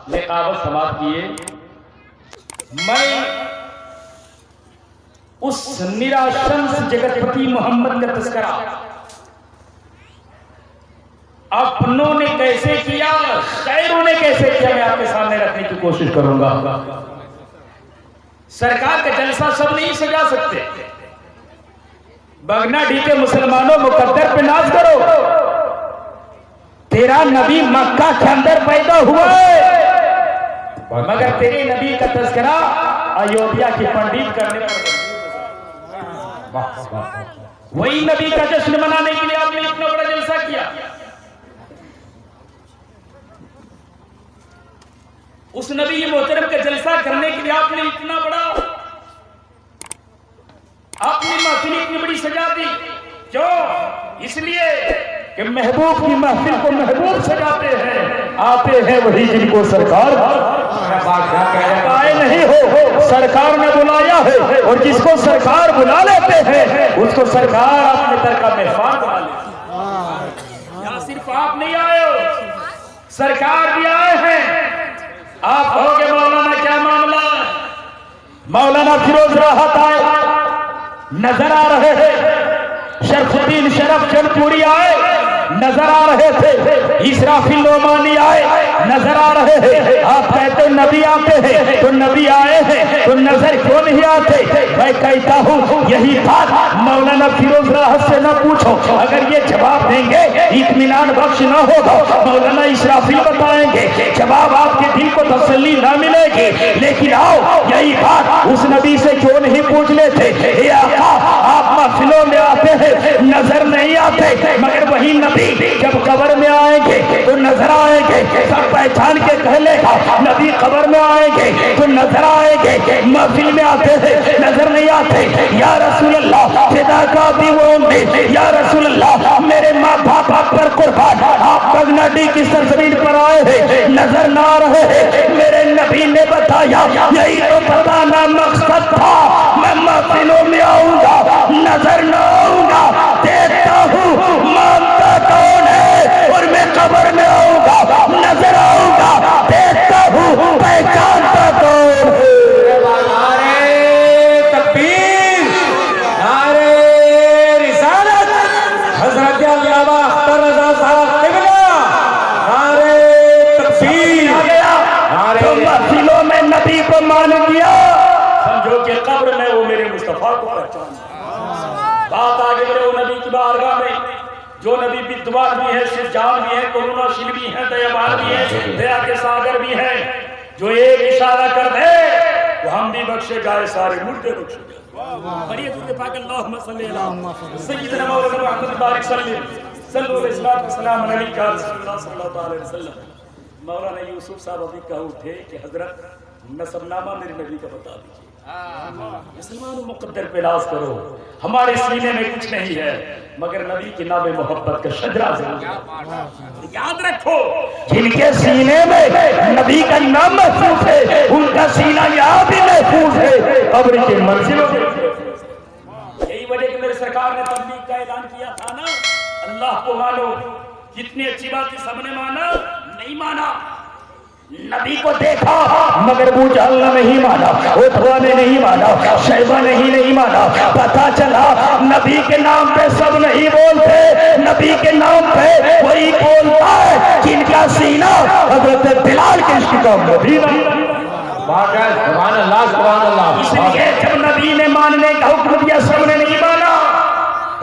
निकाबत समाप्त किए। मैं उस निराशंस जगतपति मोहम्मद का तस्करा अपनों ने कैसे किया, शायरों ने कैसे किया, मैं आपके सामने रखने की कोशिश करूंगा। सरकार का जलसा सब नहीं सजा सकते। बगना डी के मुसलमानों मुकद्दर पे नाज करो। तेरा नबी मक्का के अंदर पैदा हुआ है, मगर तेरे नबी का तस्करा अयोध्या की पंडित करने पर। वही नबी का जश्न मनाने के लिए आपने इतना बड़ा जलसा किया। उस नबी मोहतरम का जलसा करने के लिए आपने इतना बड़ा, आपने महफिल इतनी बड़ी सजा दी। क्यों? इसलिए कि महबूब की महफिल को महबूब सजाते हैं। आते हैं वही जिनको सरकार आए नहीं हो, सरकार ने बुलाया है, और जिसको सरकार बुला लेते हैं उसको सरकार अपने दर का मेहमान बना लेते हैं। यहाँ सिर्फ आप नहीं आए हो, सरकार भी आए हैं। आप कहोगे मौलाना क्या मामला? मौलाना फिरोज राहत आए, नजर आ रहे हैं। शरफुद्दीन शरफ चंदपुरी आए, नजर आ रहे थे। इसराफिल नोमानी आए, नजर आ रहे हैं। आप कहते नबी आते हैं तो नबी आए हैं तो नजर क्यों नहीं आते? मैं कहता हूँ यही बात मौलाना फिरोज राहत से न पूछो। अगर ये जवाब देंगे इत्मीनान बख्श न होगा। मौलाना इसराफिल बताएंगे, जवाब आपके दिल को तसल्ली न मिलेगी। लेकिन आओ यही बात उस नबी से क्यों नहीं पूछ लेते? हे आका, आप महफिलों में आते हैं, नजर नहीं आते, मगर वही नबी जब कब्र में आएंगे तो नजर आएंगे। सब पहचान के कह लेगा नबी कब्र में आएंगे तो नजर आएंगे, महफिल में आते हैं नजर नहीं आते। या रसूल अल्लाह फिदा का भी वो उम्मीद, या रसूल अल्लाह मेरे माँ बाप पर कुर्बान, आप बगनाडी की सरजमीन पर आए हैं, नजर ना आ रहे हैं। मेरे नबी ने बताया यही तो बताना मकसद था, मैं महफिलों में आऊंगा, नजर न आऊंगा, देखता हूँ मानता कौन है, और मैं कब्र में आऊंगा, नजर आऊंगा, देखता हूँ पहचानता कौन है। नारे तकबीर, नारे रिसालत, हजरत अल्लामा अख्तर रजा साहब क़िबला, नारे तकबीर, नारे महफिलों में नबी को मान लिया, समझो कि कब्र में वो मेरे मुस्तफा को पहचान। बात आगे बढ़े वो नबी की बारगाह में, जो नबी विद्वान भी है, शिवजान भी है, करुणाशील भी है, दयावान भी है, दया के सागर भी है। जो एक इशारा कर दे तो हम भी बख्शे जाए, सारे मुर्दे बख्शे जाए। बढ़िया दूर पाक अल्लाहुम्मा सल्ली अला सय्यिदना मौलाना मुहम्मद बारिक सल्लल्लाहु अलैहि वसल्लम। मौलाना यूसुफ साहब अभी कह उठे कि हजरत नसबनामा मेरे नबी का बता दीजिए। मुसलमानों मुकद्दर पे नाज करो, हमारे सीने में कुछ नहीं है मगर नबी के नाम मोहब्बत का शजरा जरूर है। याद रखो, जिनके सीने में नबी का नाम महफूज है उनका सीना यहाँ भी महफूज है, कब्र की मंजिलों में। यही वजह कि मेरी सरकार ने तबलीग का ऐलान किया था ना, अल्लाह को मानो। जितनी अच्छी बात है सबने माना, नहीं माना। नबी को देखा मगर अबू जहल ने नहीं माना, उतबा ने नहीं माना, शैबा ने ही नहीं माना। पता चला नबी के नाम पे सब नहीं बोलते, नबी के नाम पे वही बोलता है जिनका सीना हजरत बिलाल के इश्क का मदीना। सुभान अल्लाह, सुभान अल्लाह। इसलिए जब नबी ने मानने का हुक्म दिया सबने नहीं माना।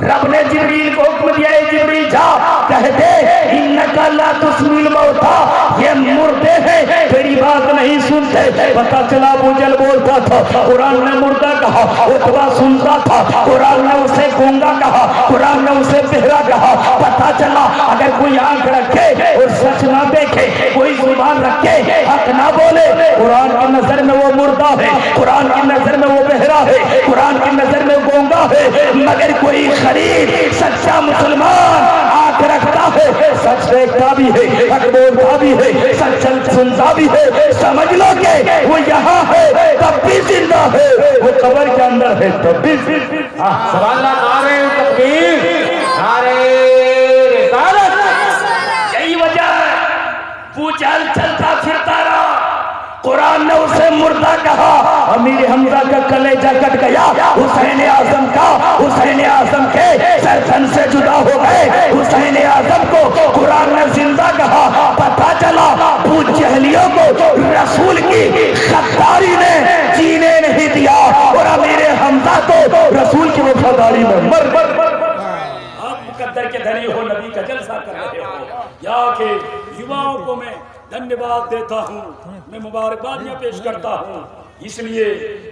रब ने जिब्रील को हुक्म दिया, जिब्रील जा कह दे इन्नका ला तुस्मिल मौता, ये मुर्दे हैं तेरी बात नहीं सुनते। पता चला अबू जहल बोलता था, कुरान ने मुर्दा कहा, उतबा सुनता था, कुरान ने उसे गूंगा कहा, कुरान ने उसे बहरा कहा। पता चला अगर कोई आंख रखे और सच ना देखे, कोई जुबान रखे हक ना बोले, कुरान की नजर में वो मुर्दा है, कुरान की नजर में वो बहरा है, कुरान की नजर में गूंगा है। मगर कोई गरीब सच्चा मुसलमान आंख रखता है, सच देखता भी है, हक बोलता भी है, सच सुनता भी है। समझ लो कि वो यहाँ है तब भी जिंदा है, वो कब्र के अंदर है तब भी जिंदा। सुभान अल्लाह, नारे तकबीर, नारे रिसालत। यही वजह है अबू जहल चलता फिरता रहा, हमजा कहा, अमीर हमजा का कलेजा कट गया। हुसैन आजम का, हुसैन आजम के सरथन से जुदा हो गए। हुसैन आजम को कुरान ने जिंदा कहा। पता चला अबू जहलियों को रसूल की गद्दारी ने जीने नहीं दिया और अमीर हमजा को रसूल की वफादारी में मर आप मुकद्दर के धनी हो, नबी का जलसा कर रहे हो। यहाँ के युवाओं को मैं धन्यवाद देता हूँ, मैं मुबारकबादियाँ पेश करता हूँ। इसलिए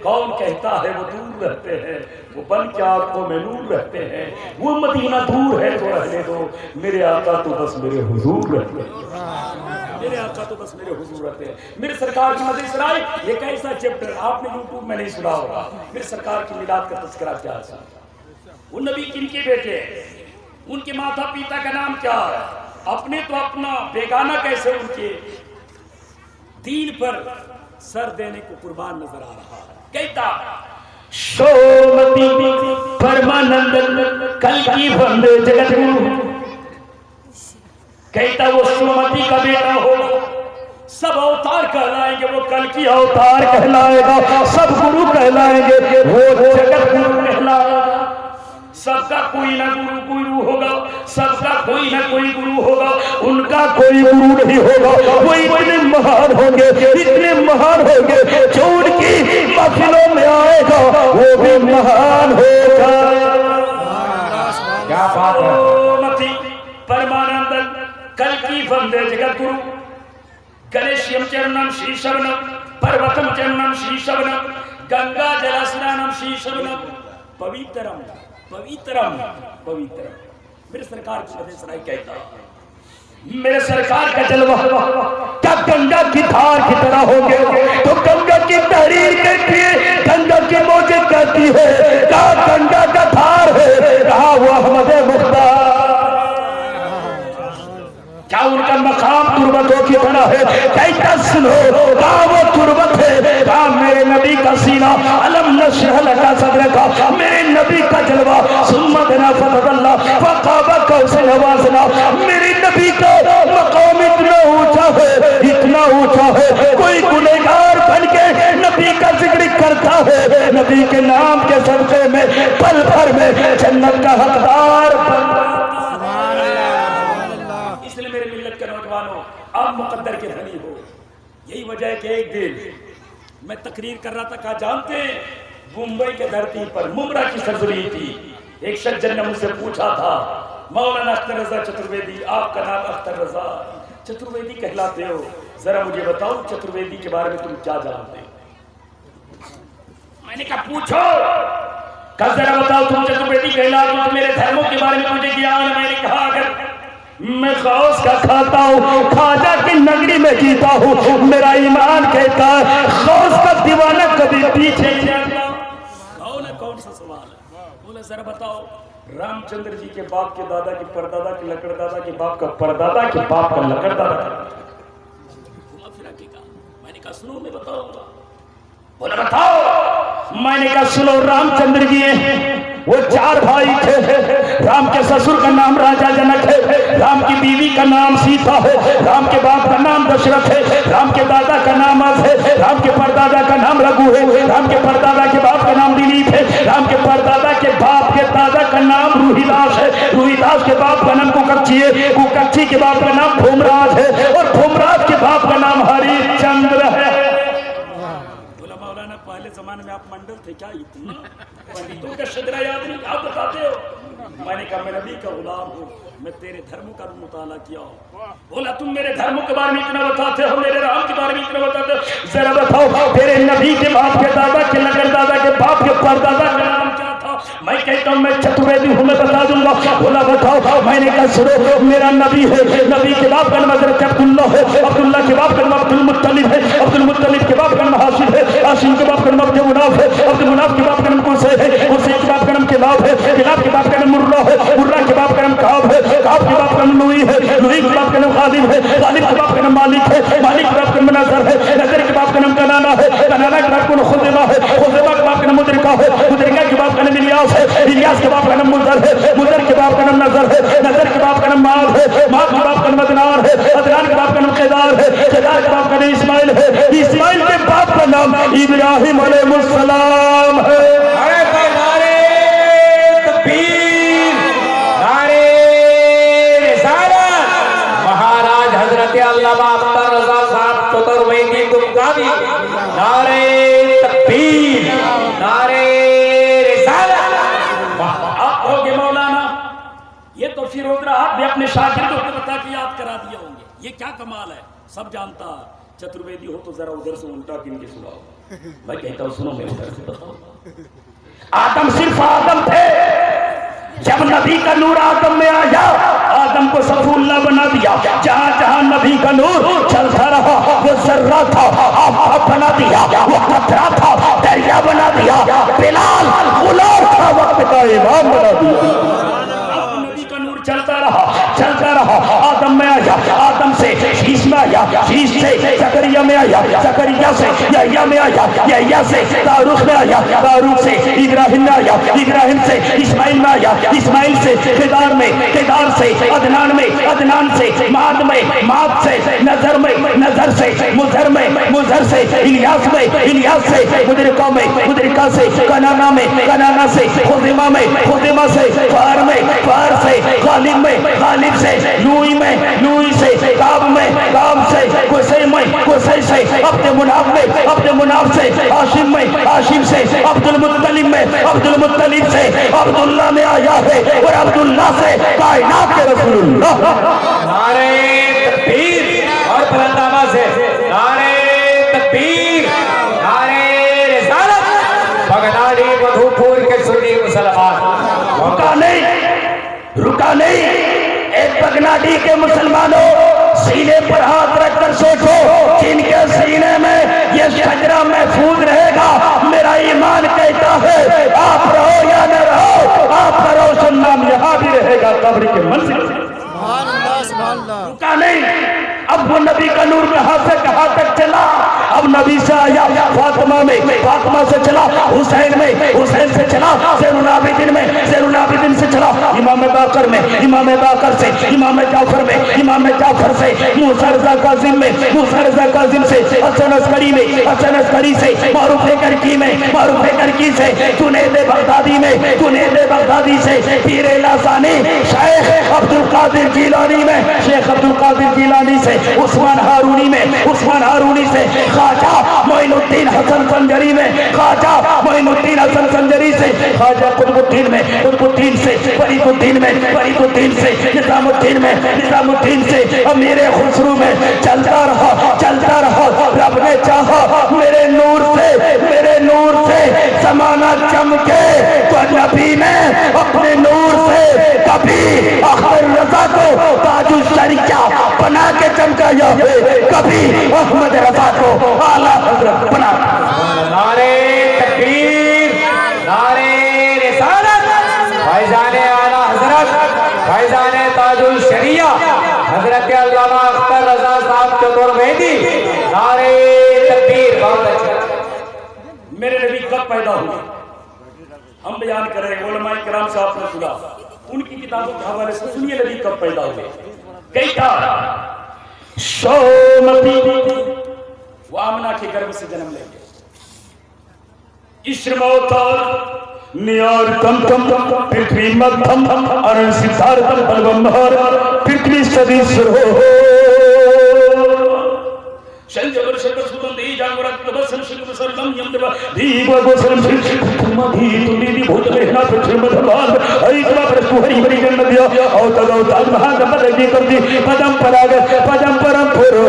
कौन कहता है वो दूर रहते हैं, वो बन के आंखों में नूर रहते हैं। वो मदीना दूर है तो रहने दो, मेरे आका तो बस मेरे हुजूर रहते हैं, मेरे आका तो बस मेरे हुजूर रहते हैं। मेरे सरकार की मदद सराय एक ऐसा चैप्टर आपने यूट्यूब में नहीं सुना होगा। मेरे सरकार की मिलाद का तस्करा क्या है, वो नबी किनके बेटे हैं, उनके माता पिता का नाम क्या है, अपने तो अपना बेगाना कैसे उनके दीन पर सर देने को कुर्बान नजर आ रहा है। कहता सोमती परमानंद कल की वंदे जगत गुरु, कहता वो सोमती का बेटा होगा, सब अवतार कहलाएंगे, वो कल की अवतार कहलाएगा, सब गुरु कहलाएंगे, वो जगत गुरु कहलाएगा। सबका कोई ना गुरु होगा, सबका कोई ना कोई गुरु होगा, उनका कोई गुरु नहीं होगा। वो इतने महान होंगे, इतने महान होंगे, जो उनकी महफिलों में आएगा वो भी महान होगा। क्या बात है। मती परमानंद कल की वंदे जगत गुरु, गणेश्यम चरणम श्री शवनम, पर्वतम चरणम श्री शवनम, गंगा जल स्नानम श्री शवनम, पवित्रम पवित्रम पवित्रम। मेरे सरकार की सराय कहता, मेरे सरकार का जलवा क्या गंगा की धार की तरह होंगे, तो गंगा की तहरीर कहती है, गंगा की मौजे कहती है, कहा गंगा का धार है, कहा वो अहमद मुख्तार। क्या उनका मकाम तुर्बतों की तरह है, कहता सुनो, कहा वो तुर्बत है, कहा मेरे नबी का सीना अलम नशरह लका सदर का, मेरे नबी का जलवा सुम्मतना फतल्ला फकाबा कौसे नवाजना। मेरे नबी का मकाम इतना ऊंचा है, इतना ऊंचा है, कोई गुनहगार बन के नबी का जिक्र करता है, नबी के नाम के सदक़े में पल भर में जन्नत का हकदार बनता। इसलिए मेरे मिल्लत के नौजवानों, आप मुकद्दर के धनी हो। यही वजह है कि एक दिन मैं तकरीर कर रहा था, कहा जानते हैं मुंबई के धरती पर मुमरा की सरजरी थी। एक सज्जन ने मुझसे पूछा था, मौलाना अख्तर रजा चतुर्वेदी, आपका नाम अख्तर रजा चतुर्वेदी कहलाते हो, जरा मुझे बताओ चतुर्वेदी के बारे में तुम क्या जानते हो। मैंने कहा पूछो, कहा जरा बताओ तुम चतुर्वेदी कहलाते हो तो मेरे धर्मों के बारे में मुझे ज्ञान है। मैंने कहा अगर मैं गौस का खाता हूँ, ख्वाजा की नगरी में जीता हूँ, मेरा ईमान कहता है गौस का दीवाना कभी पीछे नहीं जाता। कौन सा सवाल है, बोले जरा बताओ रामचंद्र जी के बाप के दादा के परदादा के लकड़दादा के बाप का परदादा के बाप का लकड़दादा। मैंने कहा सुनो मैं बताऊंगा। बोला बताओ। मैंने कहा सुनो, रामचंद्र जी वो चार भाई थे। राम के ससुर का नाम राजा जनक है, राम की बीवी का नाम सीता है, राम के बाप का नाम दशरथ है, राम के दादा का नाम अस है, राम के परदादा का नाम रघु है, राम के परदादा के बाप का नाम दिलीप है, राम के परदादा के बाप के दादा का नाम रूहीदास है, रूहीदास के बाप का नाम कुकक्षी है, कुकक्षी के बाप का नाम भूमराज है, और भूमराज के बाप का नाम हरिश्चंद्र है। बोला मौलाना पहले जमाने में आप मंडल थे क्या, इतना पंडितों का शजरा याद नहीं, आप बताते हो। मैंने कहा मैं नबी का गुलाम हूँ, मैं तेरे धर्मों का मुताला किया हूँ। बोला तुम मेरे धर्मों के बारे में इतना बताते हो, मेरे राम के बारे में इतना बताते हो, जरा बताओ तेरे नबी के बाप के दादा के लकड़दादा के बाप के परदादा का नाम क्या था। मैं कहता हूँ मैं चतुर्वेदी हूँ, मैं बता दूंगा। बोला बताओ। मैंने कहा सुनो, मेरा नबी है, नबी के बाप का नाम हज़रत अब्दुल्ला है, अब्दुल्ला के बाप का नाम अब्दुल मुत्तलिब है, अब्दुल मुत्तलिब के बाप का नाम हाशिम है, हाशिम के बाप का नाम अब्दुल मुनाफ है, अब्दुल मुनाफ के बाप का नाम कुसै है, कुसै के बाप का नाम किलाब है, किलाब के बाप का नाम मुर्रा है, मुर्रा के बाप का नाम काब है, काब के बाप का नाम लुई है, लुई के बाप का नाम गालिब है, गालिब के बाप का नाम मालिक है, मालिक के बाप का नाम नजर है, नजर के बाप का नाम कनाना है, कनाना के बाप का नाम खुज़ैमा है, खुज़ैमा के बाप का नाम मुदरिका है, मुदरिका के बाप का नाम इलियास है, इलियास के बाप का नाम मुज़र है, मुज़र के बाप का नाम नजर है, नजर के बाप का नाम माद है, माद के बाप का नाम अदनान है, अदनान के बाप का नाम क़ैदार है, क़ैदार के बाप का नाम इस्माइल है, इस्माइल के बाप का नाम इब्राहिम अलैहिस्सलाम है। अरे भाई नारे तकबीर, नारे रिसालत। महाराज हजरत अल्लामा अख्तर रजा साहब चतुर्वेदी गुमगामी, नारे तकबीर, नारे रिसालत। आप होगे मौलाना, ये तो फिरोज राहत भी अपने शागिर्दों को बता के याद करा दिया होंगे। ये क्या कमाल है, सब जानता। चतुर्वेदी हो तो जरा उधर से उल्टा गिन के सुनाओ। मैं कहता हूँ सुनो, मैं उधर से बताऊँ। आदम सिर्फ आदम थे, जब नबी का नूर आदम में आया, आदम को सफूल्ला बना दिया। जहां जहां नबी का नूर चलता रहा, वो जर्रा था आफाक बना दिया, वो कतरा था दरिया बना दिया, बिलाल गुलाम था वक्त का इमाम बना दिया। नबी का नूर चलता रहा, चलता रहा। आदम में आया, आदम से शीश में आया, शीश से जकरिया में आया, जकरिया से यहया में आया, यहया से तारुख में आया, तारुख से इब्राहिम में आया, इब्राहिम से इस्माइल में आया, इस्माइल से केदार में, केदार से अदनान में, अदनान से माद में, माद से नजर में, नजर से मुजर में, मुजर से इलियास में, इलियास से मुदरिका में, मुदरिका से कनाना में, कनाना से खुदिमा में, खुदिमा से फार में, फार से गालिब में, गालिब से लूई में, लूई से काब में, काब से कुसै में, कुसै से अब्द मुनाफ में, अब्द मुनाफ से हाशिम में, हाशिम से अब्दुल मुत्तलिब में, अब्दुल मुत्तलिब से अब्दुल्ला में आया है, और अब्दुल्ला से कायनात के रसूलुल्लाह। नारे तकबीर और बुलंद आवाज से नारे तकबीर, नारे रिसालत। बगदादी मधुपुर के सुन्नी मुसलमान रुका नहीं, रुका नहीं। एक बगदादी के मुसलमानों, सीने पर हाथ रखकर सोचो, जिनके सीने में ये शजरा महफूज रहेगा, मेरा ईमान कहता है आप रहो या न रहो, आपका रोशन नाम यहाँ भी रहेगा कब्र के मंजिल। रुका नहीं। अब वो नबी का नूर कहां से कहां तक चला। अब नबी से आया फातिमा में, फातिमा से चला हुसैन में, हुसैन से चला ज़ैनुल आबिदीन में, ज़ैनुल आबिदीन से चला इमाम बाकर में, इमाम बाकर से इमाम जाफर में, इमाम जाफर से मूसा रज़ा काज़िम में, मूसा रज़ा काज़िम से हसन अस्करी में, हसन अस्करी से मारूफ करकी में, मारूफ करकी से जुनैद बगदादी में, जुनैद बगदादी से पीर लासानी शेख अब्दुल कादिर जिलानी में, शेख अब्दुल कादिर जिलानी से उस्मान हारूनी में, उस्मान हारूनी से ख्वाजा मोइनुद्दीन हसन संजरी में, ख्वाजा मोइनुद्दीन हसन संजरी से ख्वाजा कुतुबुद्दीन में, कुतुबुद्दीन से फरीदुद्दीन में, फरीदुद्दीन से निजामुद्दीन में, निजामुद्दीन से अमीर खुसरू में। चलता रहा, चलता रहा। रब ने चाहा मेरे नूर से ज़माना चमके, तो नबी ने अपने नूर से कभी अख्तर रजा को ताजुल शरिया बना के चमकाया है, कभी अहमद रजा को आला हजरत बना। नारे तकबीर, नारे रिसालत। भाईजाने आला हजरत, भाईजाने ताजुल शरिया हजरत अल्लामा अख्तर रजा साहब चतुर्वेदी, नारे तकबीर। बहुत अच्छा। मेरे नबी कब पैदा हुए हम बयान कर रहे हैं, उलमाए किराम से आपने सुना, उनकी किताबों के हवाले से सुनिए नबी कब पैदा हुए। कैसा सोमती वो आमना के गर्भ से जन्म लेंगे। इश्रमोतर नियार तम तम पृथ्वी मध्यम अरण सिद्धार्थम बलवंभर पृथ्वी सदीश्वर हो शंजवर शंकर सुगंधी जांगरत बसन शिव सरलम यमदेव दीव गोसरम मधी तुलीदी भूत मेहना पृथ्वी मधमाल ऐतवा प्रस्तु हरि हरि जन्नदिया औ तदौ तद महागमन जी करती पदम परागत पदम परम पुरो।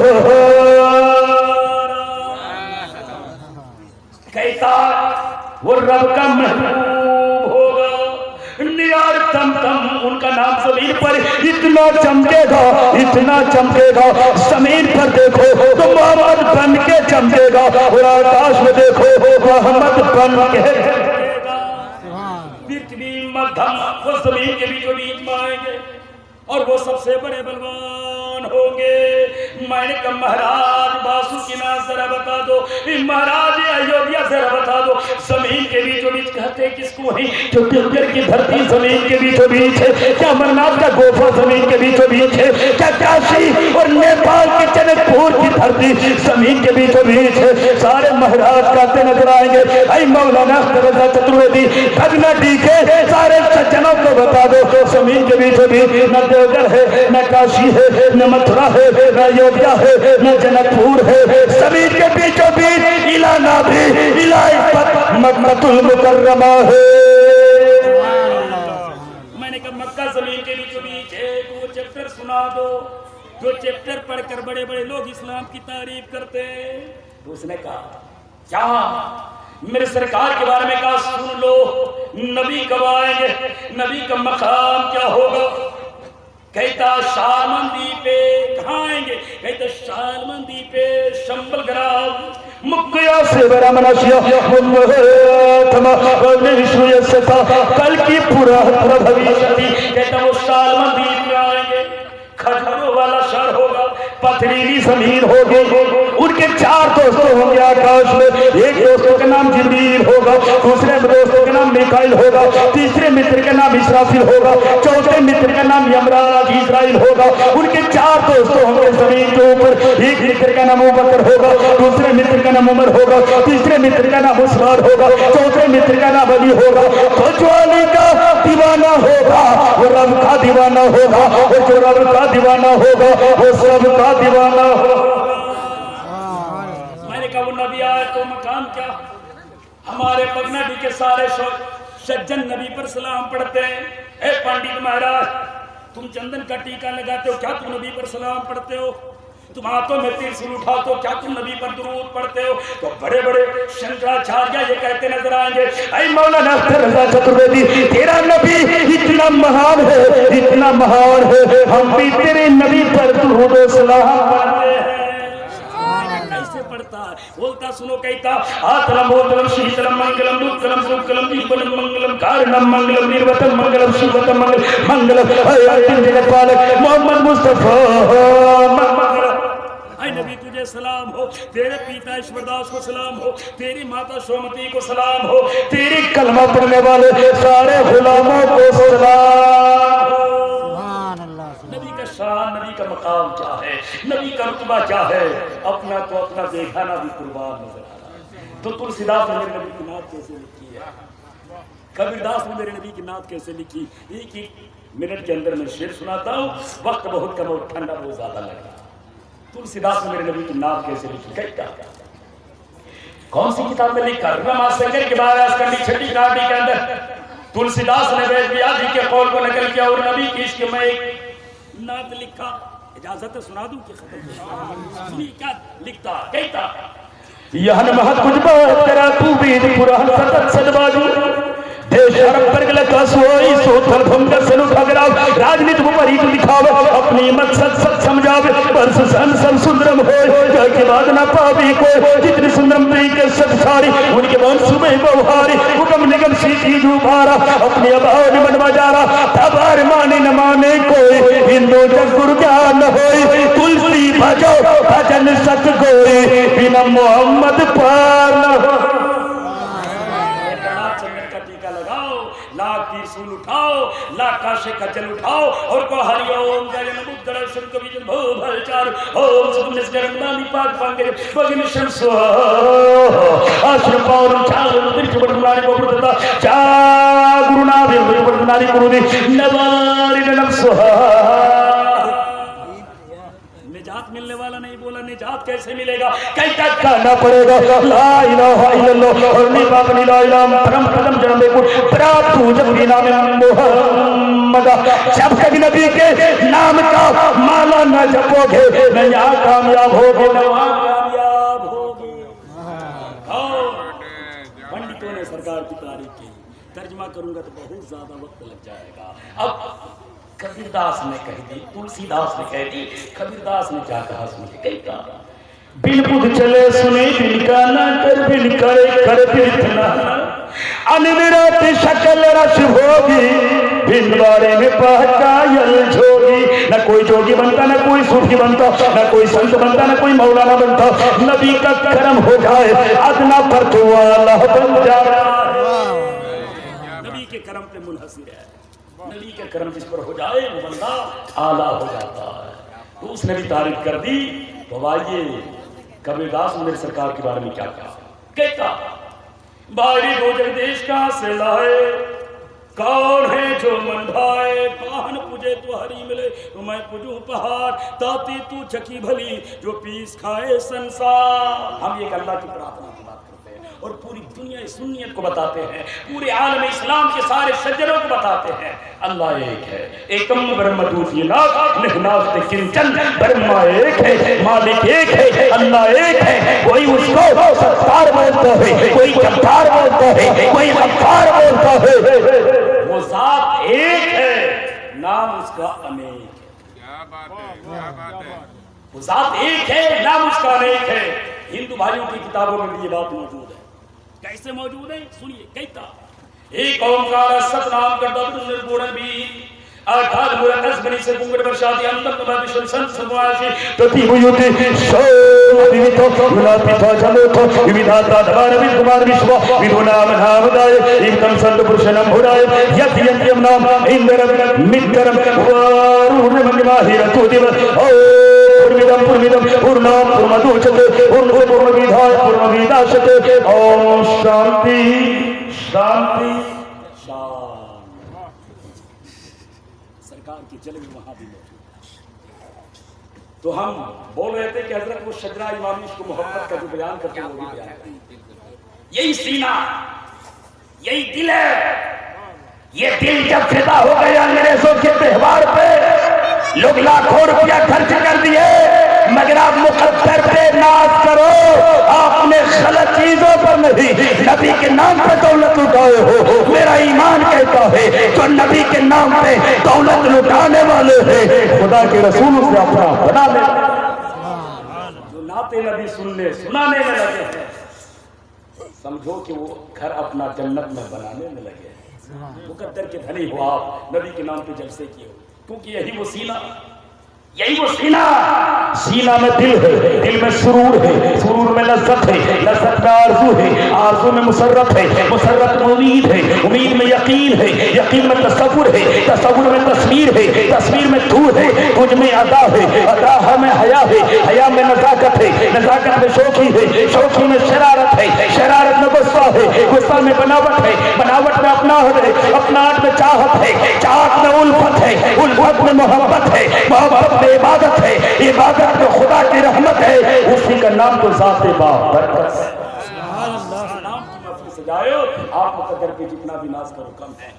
कैसा वो रब का महबूब होगा, नियार तम तम उनका नाम जमीन पर इतना चमकेगा, इतना चमकेगा। जमीन पर देखो तो मोहम्मद बन के चमकेगा, और आकाश में देखो मोहम्मद बन के चमकेगा। पृथ्वी मध्यम, वो जमीन के बीचों बीच में आएंगे और वो सबसे बड़े बलवान होंगे। मैंने कहा महाराज बासु की नाज जरा बता दो, महाराज अयोध्या जरा बता दो, जमीन के बीचों बीच कहते किसको है? जो देवघर की धरती जमीन के बीचों बीच है, क्या अमरनाथ का गोफा जमीन के बीचों बीच है, क्या काशी और नेपाल के जनकपुर की धरती जमीन के बीचों बीच है? सारे महाराज कहते नजर आएंगे। आई मौलाना रजा चतुर्वेदी भगना डीके सारे सज्जनों को बता दो, जमीन के बीचों बीच न देवघर है, न काशी है, न मथुरा है, न अयोध्या है, न जनकपुर है, जमीन के बीचों बीच इला नाभी इला मक्कतुल मुकर्रमा है। मैंने कहा मक्का जमीन के बीचों बीच है, तो वो चैप्टर सुना दो जो चैप्टर पढ़कर बड़े बड़े लोग इस्लाम की तारीफ करते हैं। तो उसने कहा क्या? मेरे सरकार के बारे में कहा सुन लो, नबी कब आएंगे, नबी का मकाम क्या होगा? कहता शालमंदी पे कहाँ आएंगे? कहता शालमंदी पे शंबल ग्राम मुक्या से बरामनाशिया कल की पूरा भविष्य। कहता वो शालमंदी पे आएंगे, खजूरों वाला शहर होगा, पथरीली जमीन होगी, उनके 4 दोस्त होंगे आकाश में। एक दोस्तों का नाम जिब्रील होगा, दूसरे दोस्तों का नाम मिकाइल होगा, तीसरे मित्र का नाम इसराफिल होगा, चौथे मित्र का नाम यमराज इस्राइल होगा। उनके 4 दोस्त होंगे जमीन के ऊपर। एक मित्र का नाम अबूबकर होगा, दूसरे मित्र का नाम उमर होगा, तीसरे मित्र का नाम उस्मान होगा, चौथे मित्र का नाम अली होगा। तो जो अली का दीवाना होगा वो रब का दीवाना होगा, वो जो रब का दीवाना होगा वो सब का दीवाना होगा। मैंने कहा वो नबी आए तो मकाम क्या? हमारे पगनाडी के सारे सज्जन नबी पर सलाम पढ़ते हैं। ए पंडित महाराज, तुम चंदन का टीका लगाते हो, क्या तुम नबी पर सलाम पढ़ते हो? तुम हाथों में त्रिशूल उठाते हो, क्या तुम नबी पर दुरूद पढ़ते हो? तो बड़े बड़े शंकराचार्य ये कहते नजर आएंगे, ऐ मौलाना रजा चतुर्वेदी तेरा नबी इतना महान है, इतना महान है, हम भी तेरे नबी पर दुरूद और सलाम पढ़ते हैं। कैसे पढ़ता? बोलता सुनो, कहता आतलम बोतलम शीतलम मंगलम दुक्कलम सुक्कलम दीपलम मंगलम कारणम मंगलम निर्वतम मंगलम शिवतम मंगलम मंगलम अय्यतिन जगतपालक मोहम्मद मुस्तफा। नबी तुझे सलाम हो, तेरे पिता ईश्वरदास को सलाम हो, तेरी माता सोमती को सलाम हो, तेरी कलमा पढ़ने वाले सारे गुलामों को सलाम हो। नबी का शान, नबी का मकाम क्या है, नबी का रुतबा क्या है, अपना तो अपना बेखाना भी कुर्बान नजर आ रहा है। तो तुलसीदास ने मेरे नबी की नात कैसे लिखी है, कबीरदास ने मेरे नबी की नात कैसे लिखी, एक मिनट के अंदर मैं शेर सुनाता हूँ, वक्त बहुत कम और ठंडा बहुत ज्यादा लग रहा है। तुलसीदास ने मेरे नबी की नाम कैसे लिखी? क्या कौन सी किताब में लिखा? रमाशंकर के बारे में छठी काटी के अंदर तुलसीदास ने वेद व्यास जी के कौल को नकल किया और नबी की इश्क में एक नात लिखा। इजाजत सुना दूं कि खत्म? क्या लिखता? कहता यह महत कुछ बात करा तू बीद पुराण सतत सदबाजू देश अरब पर लगा सोई सोथल भंग सनु खगरा राजनीति उपरी को दिखावे अपनी मकसद सच समझावे बरस सन सब सुंदरम हो के बाद ना पावी को जितनी सुंदरम प्री के सच सारी उनके मन सुबह बवहारी हुक्म निगम सीखी जुबारा अपनी आबाद मन बजारा तबार माने न माने कोई हिंदू जग गुरु ज्ञान होई तुलसी भजो भजन सत गोई बिना मोहम्मद पार न हो। लाख त्रिशूल उठाओ, लाख काशे का जल उठाओ और को हरिओम जय नमो दर्शन को विजन भो भलचार ओम सुनिस गरंदानी पाक पांगे बगिन शंसो आश्रम पावरम चार तिरछ बड़नारी को प्रदा चा गुरुनाथ बड़नारी गुरुदे नवारी नमसो। निजात मिलने वाला नहीं बोला, निजात कैसे मिलेगा? कैसा करना पड़ेगा? ला इलाहा इल्लल्लाह और निबाब ला इलाहा परम कदम जन्म को प्राप्त हो जब बिना में मोहम्मद जब कभी नबी के नाम का माला न जपोगे न यहाँ कामयाब होगे न वहाँ कामयाब होगे। पंडितों ने सरकार की तारीफ की, तर्जमा करूंगा तो बहुत ज्यादा वक्त लग जाएगा। अब कबीरदास ने कह दी, तुलसीदास ने कह दी, कबीरदास ने क्या कहा सुनिए। कहा बिन बुध चले सुने बिन का न कर बिन करे कर बिन अनविरत शकल रस भोगी बिन बारे में पहचायल जोगी न न कोई जोगी बनता, न कोई सूफी बनता, न कोई संत बनता, न कोई मौलाना बनता। नबी का करम हो जाए अदना पर तो वाला बन जाए। नबी के करम पे मुनहसिर है, नबी के करम जिस पर हो जाए वो बंदा आला हो जाता है। तो उसने भी तारीफ कर दी। तो आइए कबीरदास ने मेरे सरकार के बारे में क्या कहा। कहता बारी दो जगदेश का से लाए, कौन है जो मन भाए, पाहन पूजे तो हरी मिले तो मैं पूजू पहाड़, ताती तू चकी भली जो पीस खाए संसार। हम एक अल्लाह की प्रार्थना की बात करते हैं और पूरी दुनिया सुन्नियत को बताते हैं, पूरे आलम इस्लाम के सारे सज्जनों को बताते हैं अल्लाह एक है। एकम ब्रह्म दूतिनाथ निहनास्ते किंचन, ब्रह्मा एक है, मालिक एक है, अल्लाह एक है। कोई उसको सत्तार बोलता है, कोई जब्बार बोलता है, कोई गफ्फार बोलता है। वो जात एक है, नाम उसका अनेक है। क्या बात है, क्या बात है। वो जात एक है, नाम उसका अनेक है। हिंदू भाइयों की किताबों में भी ये बात मौजूद है। कैसे मौजूद है सुनिए। कहता एक ओंकार सतनाम करता निर्गुण भी आधार मुरकस बनी से गुंगड़ वर्षाती अंतम तब विश्व संत समासी तति मुयुते सो विविधो गुलापितो जलोतो विविधाता धमान विकुमार विश्व विदुनाम नामदाय इदम संत पुरुषनम भुराय यत यत्यम नाम इंद्रम मित्रम वारुण महिमाहिरतु दिव ओ पूर्णमिदं पूर्णम पूर्णमुदच्यते पूर्णविधाय पूर्णविदाशते। ओम शांति शांति शांति। सरकार की जल में वहां भी मौजूद। तो हम बोल रहे थे कि हजरत वो शजरा इमामी को मोहब्बत का जो बयान करते हैं वो भी बयान करते। यही सीना, यही दिल है। ये दिल जब फिदा हो गया अंग्रेजों के व्यवहार पे, लोग लाखों रुपया खर्च कर दिए, मगर आप मुकद्दर पे नाज करो, आपने गलत चीजों पर नहीं, नबी के नाम पे दौलत लुटाए हो। मेरा ईमान कहता है जो नबी के नाम पे दौलत लुटाने वाले हैं, खुदा के रसूल से अपना बना ले। जो नाते नबी सुनाने में लगे हैं, समझो कि वो घर अपना जन्नत में बनाने में लगे हैं। मुकद्दर के धनी हो आप, नबी के नाम पे जलसे किए हो, क्योंकि यही वो सीना, यही वो सीना। सीना में दिल है, दिल में सुरूर है, सुरूर में लज्जत है, लज्जत में आरज़ू है, आरज़ू में मुसर्रत है, मुसर्रत में उम्मीद है, उम्मीद में यकीन है, यकीन में तसव्वुर है, तसव्वुर में तस्वीर है, तस्वीर में तू है, तुझ में अदा है, अदा में हया है, हया में नज़ाकत है, नज़ाकत में शौकी है, शौकी में शरारत है, शरारत में गुस्सा है, गुस्सा में बनावट है, बनावट में अपनाहट है, अपनाहट में चाहत है, चाहत में उल्फत है, उल्फत में मोहब्बत है, मोहब्बत में इबादत है, इबादत में खुदा की रहमत है। उसी का नाम तो ज़ाते बाबरकत है। नाम की महफिल सजाओ, आप मुकद्दर पे जितना भी नाज करो कम है।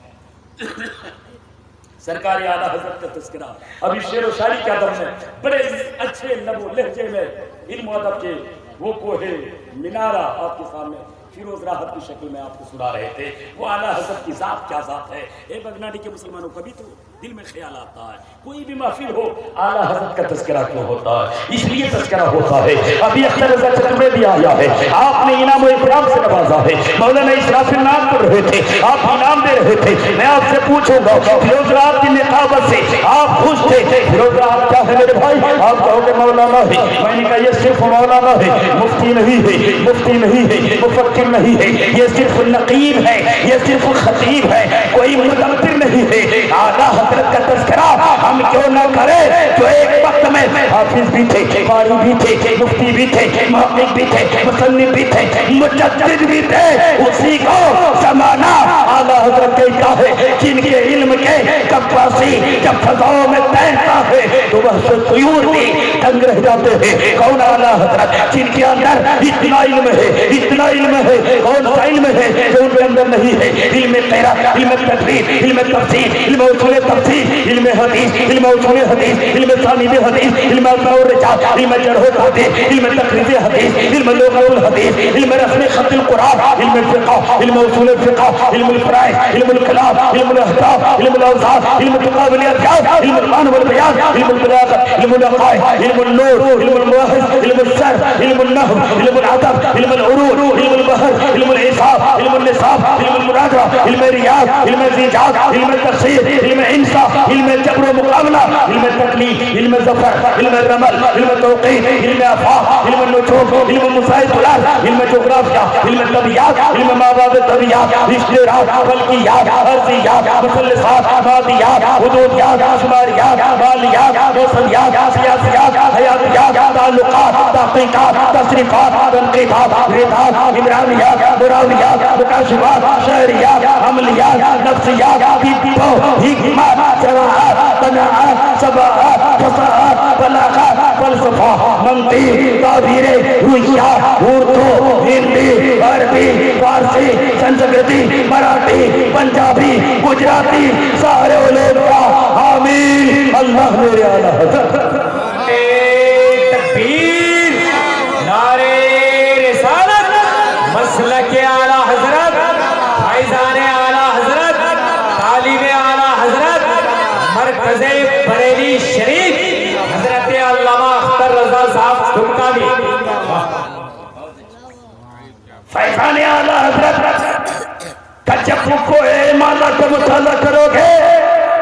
सरकारी आला हजरत का तज़किरा अभी शेर व शायरी के अदब में बड़े अच्छे लबो लहजे में इल्म अदब के वो कोहे मिनारा आपके सामने फिरोज राहत की शक्ल में आपको सुना रहे थे। वो आला हजरत की जात क्या जात है। ए बगनाडी के मुसलमानों, कभी तो दिल में ख्याल आता है कोई भी महफिल हो आला हजरत का तज़किरा क्यों होता है, इसलिए तज़किरा होता है। अभी अख्तर रज़ा चतुर्वेदी आया है, आपने इनाम व इकराम से नवाजा है। मौलाना इस्राफिल नाम कर रहे थे, आप इनाम दे रहे थे। मैं आपसे पूछूंगा फिरोज राहत की निकाबत से आप खुश थे? फिरोज राहत क्या है मेरे भाई? आप कहोगे मौलाना है। मैंने कहा ये सिर्फ मौलाना है, मुफ्ती नहीं है, मुफ्ती नहीं है, मुफक्किर नहीं है, ये सिर्फ नकीब है, ये सिर्फ खतीब है, कोई मुदब्बिर नहीं है। आला हजरत का तज़किरा हम क्यों न करें जो एक वक्त में हाफिज भी थे, कारी भी थे, मुफ्ती भी थे, मुहक्किक भी थे, मुसन्निफ भी थे, मुजद्दिद भी थे। उसी को ज़माना आला हजरत कहता है जिनके इल्म के कब्बासी जब फज़ाओं में तैरता है तो वह तुयूर भी दंग रह जाते हैं। कौन आला हजरत? जिनके अंदर इतना इल्म है, इतना इल्म है। कौन सा इल्म है जो उनके अंदर नहीं है? इल्म क़िराअत, इल्म तफसीर, इल्म तफसीर, इल्म उसूल तफसीर, इल्म हदीस, इल्म उसूल हदीस, इल्म सानीद हदीस, इल्म अस्माउर रिजाल, इल्म जरह तहदीस, इल्म तक़रीज़ हदीस, इल्म लुग़तुल हदीस, इल्म रस्म ख़त्ल कुरान, इल्म फ़िक़ह, इल्म उसूल फ़िक़ह, इल्म फ़राइज़, इल्म कलाम, इल्म अहकाम, इल्म औज़ान, इल्म तक़ाबुल अज़यान, इल्म क़ुरान वल बयान, इल्म बलागत, इल्म अक़ाइद, इल्म नूर, इल्म मुवाहिद, इल्म सर्फ, इल्म नहव, इल्म अदब, इल्म उरूज, इल्म बहर, इल्म हिसाब, इल्म निसाब, इल्म मुराद मुजाकरा, इल्म रियाज, इल्म ज़िजाज, इल्म तफसीर, इल्म इंसा, इल्म जबर व मुकाबला, इल्म तकलीफ, इल्म ज़फर, इल्म रमल, इल्म तौक़ीफ़, इल्म अफ़ाक़, इल्म नुजूम, इल्म मुसाइक़ुलात, इल्म जोग्राफिया, इल्म तबियात, इल्म माबाद तबियात, इश्तिराक, फल्कियात, अर्ज़ियात, मुसल्लसात, मादियात, हुदूदियात, शुमारियात, मालियात, मौसमियात, सियासियात, हयातियात, ताल्लुकात, तहक़ीक़ात, तशरीफ़ात, तनक़ीबात, रिदात, इमरानियात, मुरावियात, मुकाशिफ़ात, शहरियात, अमलियात, नफ्सियात, तिब्बो, हिकमत, शराअत, तनाअत, सबाअत, फसाअत, बलागत, फ़लसफ़ा, मंतीक़, ताबीरे, रुइयात, उर्दू, हिंदी, अरबी, फारसी, संस्कृति, मराठी, पंजाबी, गुजराती, सारे उलूम का आमीन। अल्लाह मेरे आला हज़रत। तकबीर, नारे रिसालत, मसलक आला हजरत, फैज़ान आला हजरत, तालिब आला हजरत, मरकज़ बरेली शरीफ हजरत अल्लामा अख्तर रज़ा साहब दुमकावी। फैज़ान आला हज़रत का जब कोई माला का मुताला करोगे,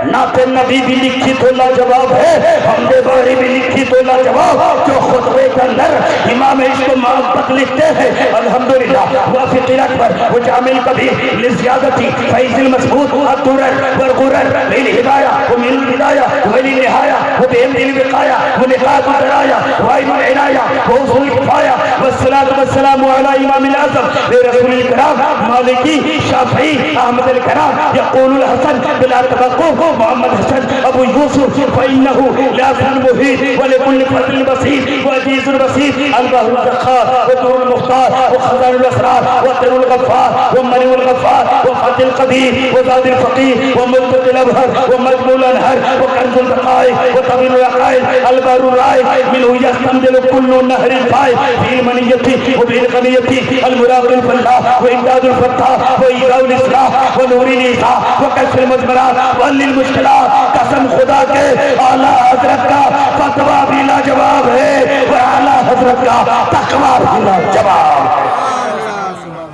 नाते नबी भी लिखी तो लाजवाब है, हमदे बारी भी लिखी तो लाजवाब, जो खुतबे के अंदर इमाम इश्क़ मोहब्बत लिखते हैं। अल्हम्दुलिल्लाह वाफ़िक़िल अकबर व जामिल कबीर लिज़ियादती फ़ैज़िल मसबूत अद्दुरर वल गुरर मिन हिदाया व मिन हिदाया व मिन निहाया व बिहिमदिल विक़ाया व निक़ात दराया व इल्मुल इनाया व उसूल किफ़ाया वस्सलातु वस्सलामु अला इमामिल आज़म व रसूलिल कराम मालिकी शाफ़ी अहमद अल कराम यक़ूलुल हसन बिला तवक़्क़ुफ़ मोहम्मद हसन अबू यूसुफ फ़इन्नहु लाफ़िल मुहीत व लिकुल्लि फ़ज़लिन बसीर व अजीज़ुल बसीर अल-बहरुल ज़ख़्ख़ार व दुरुल मुख़्तार व ख़ज़ानुल असरार व तरुल गफ़्फ़ार व मनिउल गफ़्फ़ार व फ़तिल क़दीर व ज़ादिल फ़क़ीर व मुल्तक़िल अबहर व मजमूल अनहर व कंज़ुल दक़ाइक़ व तवीलुल अक़ाइद अल-बहरुर राइक़ मिन्हु यस्तमदिलु कुल्लु नहरिन फ़ाइक़ फ़ील मनिय्यति व बिल ग़निय्यति अल-मुराक़िल फ़ल्लाह व इमदादुल फ़त्ताह व ईज़ाउल इस्लाह व नूरिल ईज़ाह व कश्फ़िल मुज़मरात व लिल मुश्किलात। कसम खुदा के आला हजरत का फतवा भी लाजवाब है व आला हजरत का तकवा भी लाजवाब है।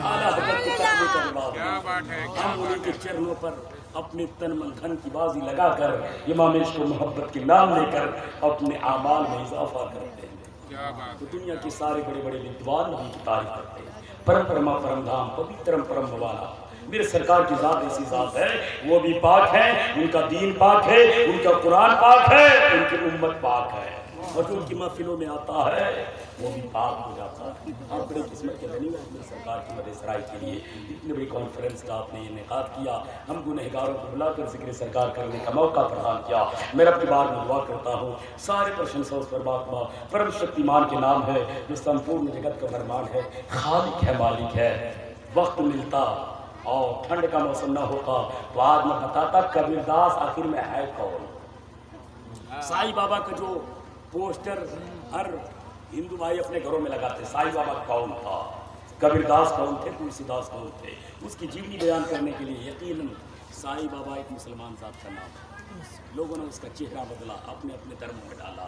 आला हज़रत के तकवे का जवाब क्या बात है, क्या हम उन्हीं के चरणों पर अपने तन मन धन की बाजी लगाकर इमाम इश्क़ मोहब्बत के नाम लेकर अपने आमाल में इजाफा करते हैं। क्या बात तो दुनिया के सारे बड़े बड़े विद्वान उनकी तारीफ करते हैं। परम परमा परम धाम पवित्रम परम भवाना, मेरे सरकार की जात ऐसी जात है, वो भी पाक है, उनका दीन पाक है, उनका कुरान पाक है, उनकी उम्मत पाक है, और जो उनकी महफिलों में आता है वो भी पाक हो जाता है। आप बड़े किस्मत के धनी हो अपनी सरकार की मदद सराय के लिए इतनी बड़ी कॉन्फ्रेंस का आपने इनेकाद किया, हम गुनहगारों को बुलाकर जिक्र सरकार करने का मौका प्रदान किया। मैं रब की बार में दुआ करता हूँ, सारे प्रशंसा उस परमात्मा परम शक्तिमान के नाम है जो संपूर्ण जगत का फरमान है, खालिक है, मालिक है। वक्त मिलता और ठंड का मौसम ना होगा तो आज मैं बताता कबीरदास आखिर में है कौन। साईं बाबा का जो पोस्टर हर हिंदू भाई अपने घरों में लगाते, साईं बाबा कौन था, कबीरदास कौन थे, तुलसीदास कौन थे, उसकी जीवनी बयान करने के लिए यकीनन साईं बाबा एक मुसलमान जात का नाम है। लोगों ने उसका चेहरा बदला, अपने अपने धर्मों में डाला।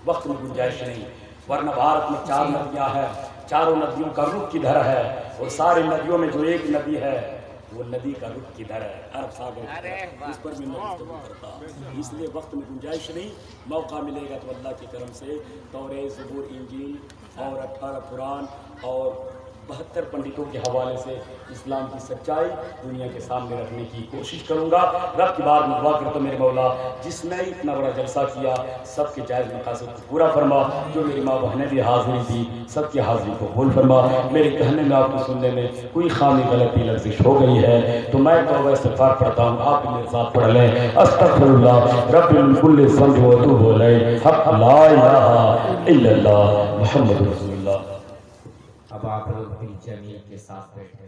वक्त में गुंजाइश नहीं, वरना भारत में 4 नदियाँ हैं, चारों नदियों का रुख किधर है, और सारी नदियों में जो एक नदी है वो नदी का रुख किधर है, अरब सागर, उस पर भी मैं गुफ्तगू करता। इसलिए वक्त में गुंजाइश नहीं, मौका मिलेगा तो अल्लाह के करम से तौरेत, ज़बूर, इंजील और 18 कुरान और 72 पंडितों के हवाले से इस्लाम की सच्चाई दुनिया के सामने रखने की कोशिश करूँगा। रब की बात में दुआ करता मेरे मौला, जिसने इतना बड़ा जलसा किया सबके जायज़ मकासद को पूरा फरमा, जो मेरी माँ बहनें भी हाजिरी दी सबकी हाजिरी को कबूल फरमा। मेरे कहने में आपको सुनने में कोई खामी गलती लफ्ज़िश हो गई है तो मैं तौबा इस्तिग़फ़ार पढ़ता हूँ, आप भी मेरे साथ पढ़ लें। अस्तग़फ़िरुल्लाह रब्बी मिन कुल्लि ज़ंब व अतूबु इलैह, हक़ ला इलाहा इल्लल्लाह मुहम्मदुर रसूलुल्लाह। अब आप लोग भी जमील के साथ बैठे।